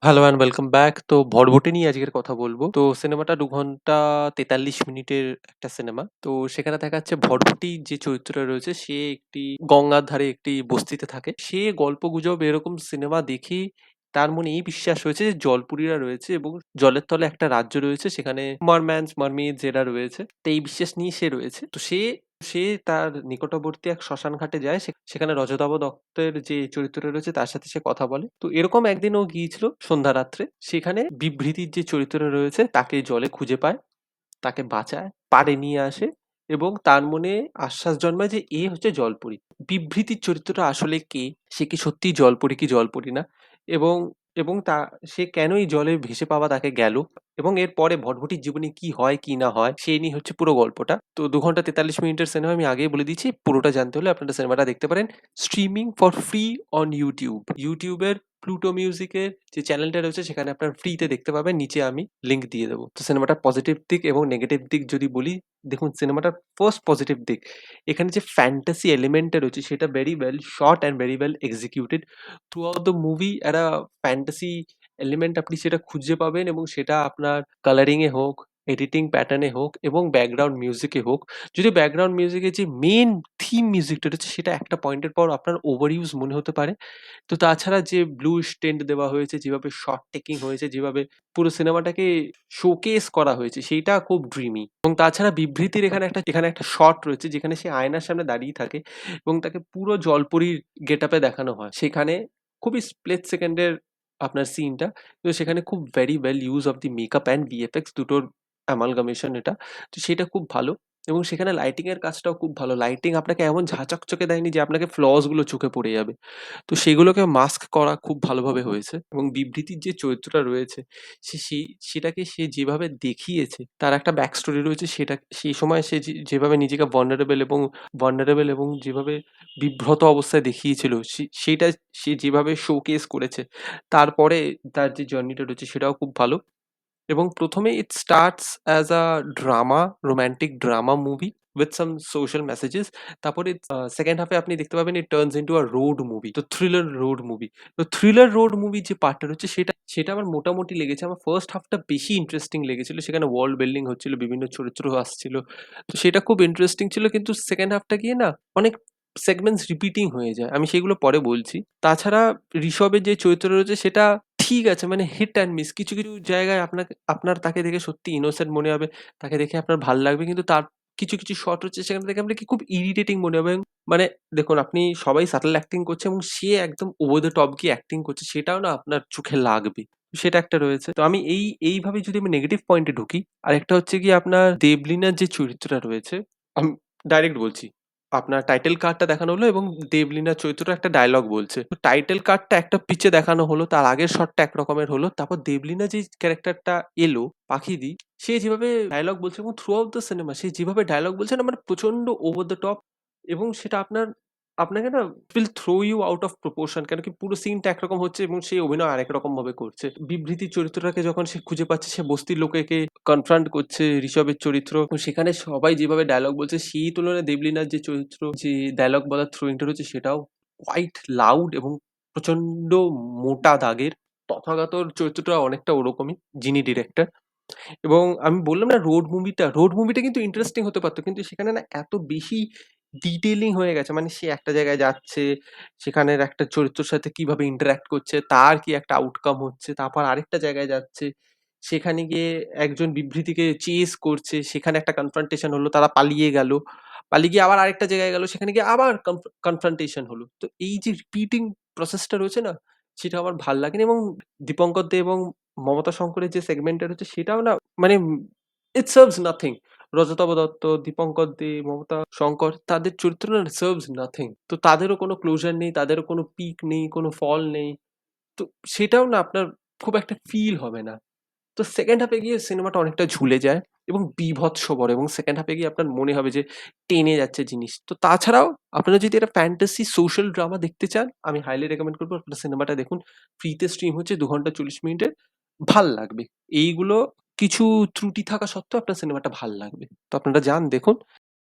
Hello and welcome back. তো 'ভটভটি' নিয়ে আজকের কথা বলব। তো সিনেমাটা ২ ঘন্টা ৪৩ মিনিটের একটা সিনেমা। তো সেখানে দেখা যাচ্ছে ভটভটির যে চরিত্রটা রয়েছে সে একটি গঙ্গার ধারে একটি বস্তিতে থাকে। সে গল্পগুজব এরকম সিনেমা দেখেই তার মনে এই বিশ্বাস হয়েছে যে জলপুরীরা রয়েছে এবং জলের তলে একটা রাজ্য রয়েছে সেখানে মারম্যানস, মারমেইডস এরা রয়েছে। তো এই বিশ্বাস নিয়ে সে রয়েছে। তো সে সে তার নিকটবর্তী এক শ্মশান ঘাটে যায়। সেখানে রজতাভ দত্তের যে চরিত্রটা রয়েছে তার সাথে সে কথা বলে। তো এরকম একদিন ও গিয়েছিল সন্ধ্যা রাত্রে। সেখানে বিভ্রীতির যে চরিত্রটা রয়েছে তাকে জলে খুঁজে পায়, তাকে বাঁচায়, পাড়ে নিয়ে আসে এবং তার মনে আশ্বাস জন্মায় যে এ হচ্ছে জলপরী। বিভ্রীতির চরিত্রটা আসলে কে? সে কি সত্যিই জলপরী কি জলপরী না? এবং এবং সে কেনই জলে ভেসে পাওয়া তাকে গেল এবং এরপরে ভটভটির জীবনে কি হয় কি না হয় সেই নিয়ে হচ্ছে পুরো গল্পটা। তো ২ ঘন্টা ৪৩ মিনিটের সিনেমা আমি আগেই বলে দিচ্ছি। পুরোটা জানতে হলে আপনারা সিনেমাটা দেখতে পারেন। Streaming for free on YouTube। YouTube এর প্লুটো মিউজিকের যে চ্যানেলটা রয়েছে সেখানে আপনার ফ্রিতে দেখতে পাবেন। নিচে আমি লিংক দিয়ে দেবো। তো সিনেমাটার পজিটিভ দিক এবং নেগেটিভ দিক যদি বলি, দেখুন সিনেমাটার ফার্স্ট পজিটিভ দিক, এখানে যে ফ্যান্টাসি এলিমেন্টটা রয়েছে সেটা very well shot and very well executed. Through out the movie একটা ফ্যান্টাসি এলিমেন্ট আপনি সেটা খুঁজে পাবেন এবং সেটা আপনার কালারিং এ হোক, এডিটিং প্যাটার্নে হোক এবং ব্যাকগ্রাউন্ড মিউজিকে হোক। যদি ব্যাকগ্রাউন্ড মিউজিকের যে মেইন থিম মিউজিকটা রয়েছে সেটা একটা পয়েন্টের পর আপনার ওভার ইউজ মনে হতে পারে। তো তাছাড়া যে ব্লু স্টেন্ট দেওয়া হয়েছে, যেভাবে শট টেকিং হয়েছে, যেভাবে পুরো সিনেমাটাকে শোকেস করা হয়েছে সেইটা খুব ড্রিমি। এবং তাছাড়া বিবৃতির এখানে একটা শট রয়েছে যেখানে সে আয়নার সামনে দাঁড়িয়ে থাকে এবং তাকে পুরো জলপরীর গেটআপে দেখানো হয়। সেখানে খুবই স্প্লিট সেকেন্ডের আপনার সিনটা। তো সেখানে খুব very well use of the makeup and VFX দুটোর অ্যামালগামেশন এটা। তো সেটা খুব ভালো এবং সেখানে লাইটিং এর কাজটাও খুব ভালো। লাইটিং আপনাকে এমন ঝাঁ-চকচকে দেয়নি যে আপনাকে ফ্লস গুলো চোখে পড়ে যাবে। তো সেগুলোকে মাস্ক করা খুব ভালোভাবে হয়েছে এবং বিবৃতির যে চরিত্রটা রয়েছে সেটাকে সে যেভাবে দেখিয়েছে তার একটা ব্যাক স্টোরি রয়েছে, সেটা সেই সময় সে যেভাবে নিজেকে vulnerable এবং যেভাবে বিব্রত অবস্থায় দেখিয়েছিল সেইটা সে যেভাবে শোকেস করেছে তারপরে তার যে জার্নিটা রয়েছে সেটাও খুব ভালো। এবং ১ম এ it starts as a drama, romantic drama movie with some social messages. তারপরে সেকেন্ড হাফে আপনি দেখতে পাবেন it turns into a road movie. তো থ্রিলার রোড মুভি। তো থ্রিলার রোড মুভির যে পার্টটা রয়েছে সেটা আমার মোটামুটি লেগেছে। আমার ফার্স্ট হাফটা বেশি ইন্টারেস্টিং লেগেছিল। সেখানে ওয়ার্ল্ড বিল্ডিং হচ্ছিল, বিভিন্ন চরিত্র আসছিল। তো সেটা খুব ইন্টারেস্টিং ছিল কিন্তু সেকেন্ড হাফটা গিয়ে না অনেক সেগমেন্টস রিপিটিং হয়ে যায়। আমি সেগুলো পরে বলছি। তাছাড়া ঋষভের যে চরিত্র রয়েছে সেটা ঠিক আছে, মানে হিট অ্যান্ড মিস। কিছু জায়গায় আপনার তাকে দেখে সত্যি ইনোসেন্ট মনে হবে। তাকে দেখে আপনার ভাল লাগবে। কিন্তু তার কিছু শট হচ্ছে সেখানে দেখে আপনার কি খুব ইরিটেটিং মনে হবে। মানে দেখুন আপনি সবাই সাটল অ্যাক্টিং করছে এবং সে একদম ওভার দ্য টপ গিয়ে অ্যাক্টিং করছে সেটাও না আপনার চোখে লাগবে। সেটা একটা রয়েছে। তো আমি এইভাবে যদি আমি নেগেটিভ পয়েন্টে ঢুকি, আরেকটা হচ্ছে গিয়ে আপনার দেবলিনার যে চরিত্রটা রয়েছে, আমি ডাইরেক্ট বলছি। আপনার টাইটেল কার্ডটা দেখানো হলো এবং দেবলিনার চরিত্রটা একটা ডায়ালগ বলছে। তো টাইটেল কার্ডটা একটা পিচে দেখানো হলো, তার আগের শটটা একরকমের হলো। তারপর দেবলিনা যেই ক্যারেক্টারটা এলো, পাখিদি, সে যেভাবে ডায়ালগ বলছে এবং থ্রু আউট দ্য সিনেমা সে যেভাবে ডায়ালগ বলছে না মানে প্রচন্ড ওভার দ্য টপ এবং সেটা আপনাকে না will throw you out of proportion. কেন কি পুরো সিনটা একরকম হচ্ছে এবং সে অভিনয় আরেক রকম ভাবে করছে। বিবৃতির চরিত্রটাকে যখন সে খুঁজে পাচ্ছে সে বস্তির লোকেকে কনফ্রন্ট করছে ঋষভের চরিত্র। এবং সেখানে সবাই যেভাবে ডায়ালগ বলছে সেই তুলনায় দেবলিনার যে চরিত্র, যে ডায়ালগ বলার থ্রোইংটা রয়েছে সেটাও কোয়াইট লাউড এবং প্রচন্ড মোটা দাগের। তথাগতর চরিত্রটা অনেকটা ওরকমই, যিনি ডিরেক্টর। এবং আমি বললাম না রোড মুভিটা কিন্তু ইন্টারেস্টিং হতে পারতো। কিন্তু সেখানে না এত বেশি ডিটেইলিং হয়ে গেছে। মানে সে একটা জায়গায় যাচ্ছে, সেখানের একটা চরিত্রের সাথে কিভাবে ইন্টারেক্ট করছে, তার কি একটা আউটকাম হচ্ছে। তারপর আরেকটা জায়গায় যাচ্ছে, সেখানে গিয়ে একজন বিবৃতিকে চেজ করছে, সেখানে একটা কনফ্রন্টেশন হলো, তারা পালিয়ে গেল। পালিয়ে গিয়ে আবার আরেকটা জায়গায় গেল, সেখানে গিয়ে আবার কনফ্রন্টেশন হলো। তো এই যে রিপিটিং প্রসেসটা রয়েছে না, সেটা আমার ভাল লাগেনি এবং দীপঙ্কর দে এবং মমতা শঙ্করের যে সেগমেন্টটা রয়েছে সেটাও না মানে it serves nothing. Rajatava Dutta, Dipankar De, Mamata Shankar তাদের চরিত্র না সার্ভস নাথিং। তো তাদেরও কোনো ক্লোজার নেই, তাদেরও কোনো পিক নেই, কোনো ফল নেই। তো সেটাও না আপনার খুব একটা ফিল হবে না। তো সেকেন্ড হাফে গিয়ে সিনেমাটা অনেকটা ঝুলে যায় এবং বীভৎসবর এবং সেকেন্ড হাফে গিয়ে আপনার মনে হবে যে টেনে যাচ্ছে জিনিস। তো তাছাড়াও আপনারা যদি একটা ফ্যান্টাসি সোশ্যাল ড্রামা দেখতে চান, আমি হাইলি রেকমেন্ড করবো আপনারা সিনেমাটা দেখুন। ফ্রিতে স্ট্রিম হচ্ছে ২ ঘন্টা ৪০ মিনিটের। ভাল লাগবে। এইগুলো কিছু ত্রুটি থাকা সত্ত্বেও আপনার সিনেমাটা ভাল লাগবে। তো আপনারা যান দেখুন।